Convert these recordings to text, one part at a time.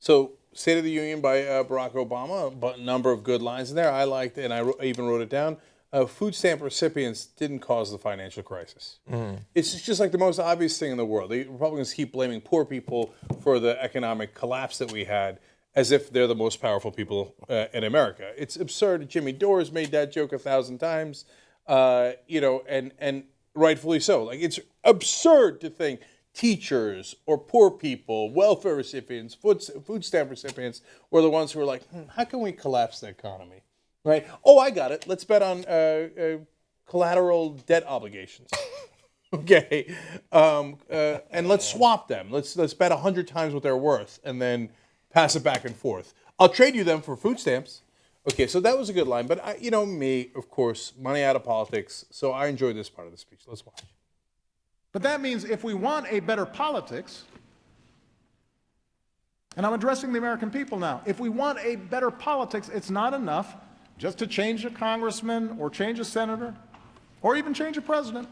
So, State of the Union by Barack Obama, but a number of good lines in there. I liked, and I even wrote it down. Food stamp recipients didn't cause the financial crisis. It's just like the most obvious thing in the world. The Republicans keep blaming poor people for the economic collapse that we had, as if they're the most powerful people in America. It's absurd. Jimmy Dore's made that joke 1,000 times, and rightfully so. Like, it's absurd to think teachers or poor people, welfare recipients, food stamp recipients were the ones who were like, how can we collapse the economy? Right? Oh, I got it. Let's bet on collateral debt obligations. Okay, and let's swap them. Let's bet 100 times what they're worth, and then pass it back and forth. I'll trade you them for food stamps. Okay, so that was a good line. But me, of course, money out of politics. So I enjoyed this part of the speech. Let's watch. But that means if we want a better politics, and I'm addressing the American people now, if we want a better politics, it's not enough just to change a congressman or change a senator or even change a president.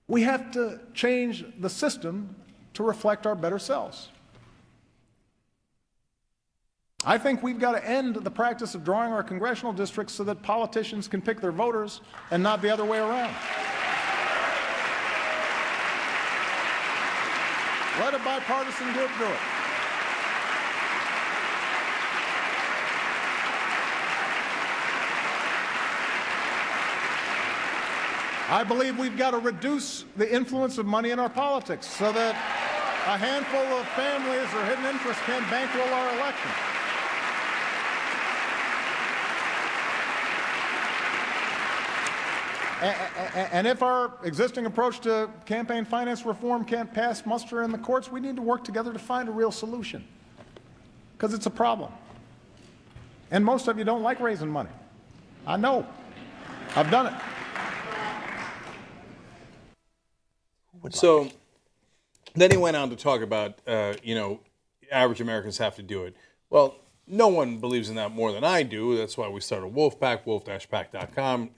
We have to change the system to reflect our better selves. I think we've got to end the practice of drawing our congressional districts so that politicians can pick their voters and not the other way around. Let a bipartisan group do it. I believe we've got to reduce the influence of money in our politics so that a handful of families or hidden interests can't bankroll our election. And if our existing approach to campaign finance reform can't pass muster in the courts, we need to work together to find a real solution, because it's a problem. And most of you don't like raising money. I know. I've done it. So then he went on to talk about, average Americans have to do it. Well, no one believes in that more than I do. That's why we started Wolfpack, wolf-pack.com.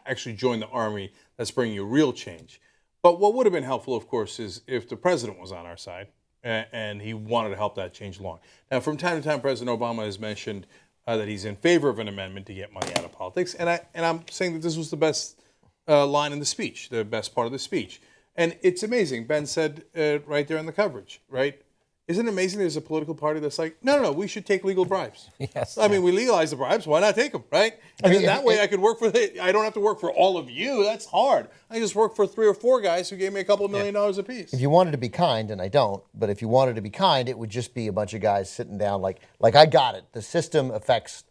Actually joined the army that's bringing you real change. But what would have been helpful, of course, is if the president was on our side and he wanted to help that change along. Now, from time to time, President Obama has mentioned that he's in favor of an amendment to get money out of politics. And I'm saying that this was the best line in the speech, the best part of the speech. And it's amazing. Ben said right there in the coverage, right? Isn't it amazing there's a political party that's like, no, we should take legal bribes. Yes. I mean, we legalize the bribes. Why not take them, right? And then that way I could work I don't have to work for all of you. That's hard. I just work for 3 or 4 guys who gave me a couple of $1 million apiece. If you wanted to be kind, and I don't, but if you wanted to be kind, it would just be a bunch of guys sitting down like I got it. The system affects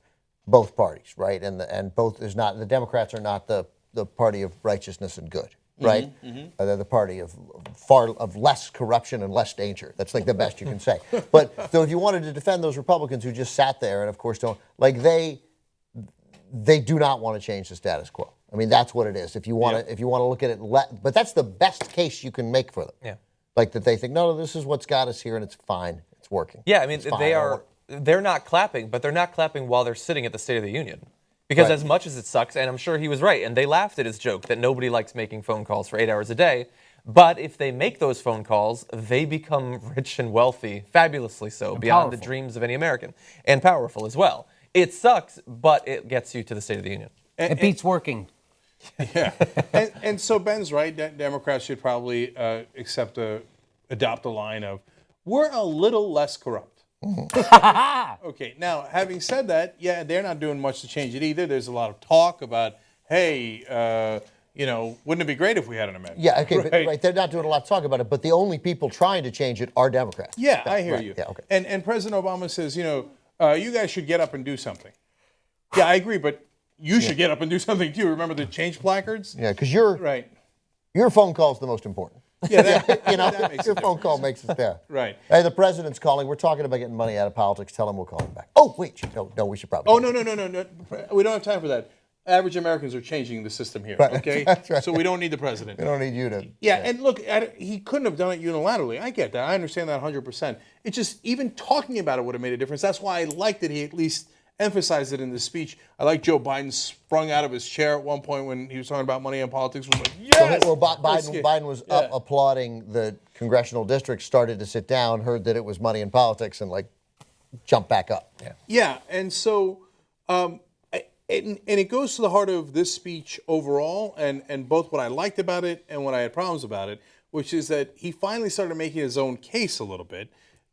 both parties, right? And both is not, the Democrats are not the party of righteousness and good. Right? They're the party of less corruption and less danger. That's like the best you can say. But so if you wanted to defend those Republicans who just sat there and of course don't, like they do not want to change the status quo. I mean, that's what it is. If you want to look at it, but that's the best case you can make for them. Yeah. Like that they think, no, this is what's got us here and it's fine. It's working. Yeah, I mean, they're not clapping, but they're not clapping while they're sitting at the State of the Union. Because as much as it sucks, and I'm sure he was right, and they laughed at his joke that nobody likes making phone calls for 8 hours a day, but if they make those phone calls, they become rich and wealthy, fabulously so, and beyond the dreams of any American, and powerful as well. It sucks, but it gets you to the State of the Union. It beats working. Yeah. and so Ben's right. Democrats should probably adopt a line of, we're a little less corrupt. Okay, now, having said that, yeah, they're not doing much to change it either. There's a lot of talk about, hey, wouldn't it be great if we had an amendment? Yeah, okay, right. They're not doing a lot to talk about it, but the only people trying to change it are Democrats. Yeah, I hear you. Yeah, okay. And President Obama says, you guys should get up and do something. Yeah, I agree, but you should get up and do something too. Remember the change placards? Yeah, because your phone call is the most important. Yeah, that makes your phone call makes it there. Right. Hey, the president's calling. We're talking about getting money out of politics. Tell him we'll call him back. Oh, wait. No, we should probably. Oh, no. We don't have time for that. Average Americans are changing the system here, okay? That's right. So we don't need the president. We don't need you to. Yeah, and look, he couldn't have done it unilaterally. I get that. I understand that 100%. It's just, even talking about it would have made a difference. That's why I liked that he at least emphasized it in the speech. I like Joe Biden sprung out of his chair at one point when he was talking about money and politics. Was like, yes! Well, Biden was up applauding the congressional district, started to sit down, heard that it was money in politics, and like jumped back up. Yeah, and so, and it goes to the heart of this speech overall, and both what I liked about it and what I had problems about it, which is that he finally started making his own case a little bit.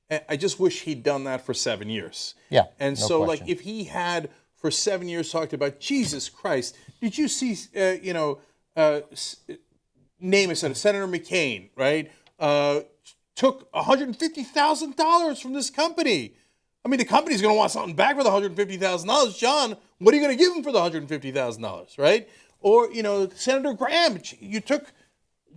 And I just wish he'd done that for 7 years. Yeah, And no so, question. like, if he had for 7 years talked about Jesus Christ, did you see, name a Senator McCain, right? Took $150,000 from this company. I mean, the company's going to want something back for the $150,000. John, what are you going to give him for the $150,000, right? Or, Senator Graham, you took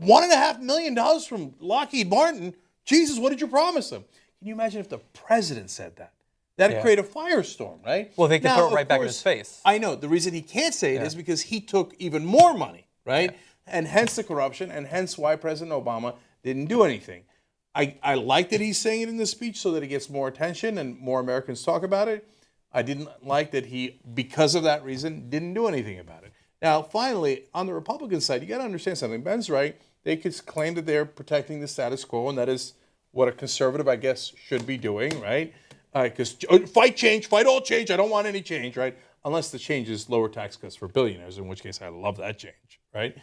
$1.5 million from Lockheed Martin. Jesus, what did you promise them? Can you imagine if the president said that? That'd create a firestorm, right? Well, they could Now, throw it of right back in course, his face. I know. The reason he can't say it is because he took even more money, right? And hence the corruption, and hence why President Obama didn't do anything. I like that he's saying it in the speech so that it gets more attention and more Americans talk about it. I didn't like that he, because of that reason, didn't do anything about it. Now, finally, on the Republican side, you got to understand something. Ben's right. They could claim that they're protecting the status quo, and that is what a conservative, I guess, should be doing, right? Because fight change, fight all change. I don't want any change, right? Unless the change is lower tax cuts for billionaires, in which case I love that change, right?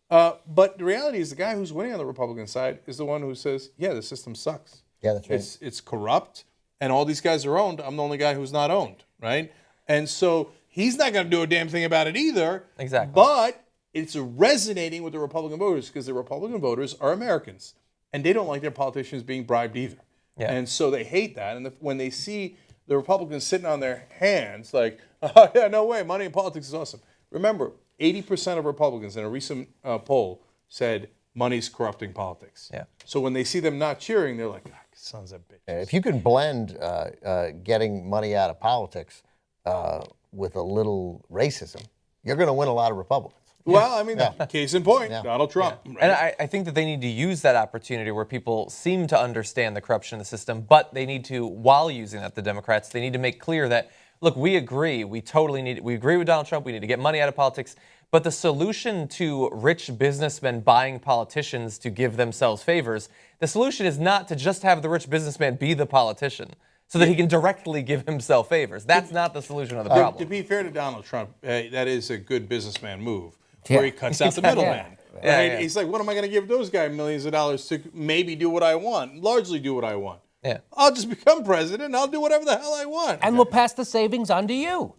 But the reality is the guy who's winning on the Republican side is the one who says, yeah, the system sucks. Yeah, that's right. It's corrupt, and all these guys are owned. I'm the only guy who's not owned, right? And so he's not going to do a damn thing about it either. Exactly. But it's resonating with the Republican voters because the Republican voters are Americans, and they don't like their politicians being bribed either. Yeah. And so they hate that. And when they see the Republicans sitting on their hands like, oh, yeah, no way, money in politics is awesome. Remember, 80% of Republicans in a recent poll said money's corrupting politics. Yeah. So when they see them not cheering, they're like, ah, sons of bitches. If you can blend getting money out of politics with a little racism, you're going to win a lot of Republicans. Well, I mean, case in point, Donald Trump. Right? And I think that they need to use that opportunity where people seem to understand the corruption in the system, but they need to, while using that, the Democrats, they need to make clear that, look, we agree, we agree with Donald Trump, we need to get money out of politics, but the solution to rich businessmen buying politicians to give themselves favors, the solution is not to just have the rich businessman be the politician so that he can directly give himself favors. That's not the solution of the problem. To be fair to Donald Trump, that is a good businessman move, where he cuts out the middleman. Right? Yeah. He's like, what am I going to give those guys millions of dollars to maybe do what I want, largely do what I want? Yeah. I'll just become president and I'll do whatever the hell I want. And we'll pass the savings on to you.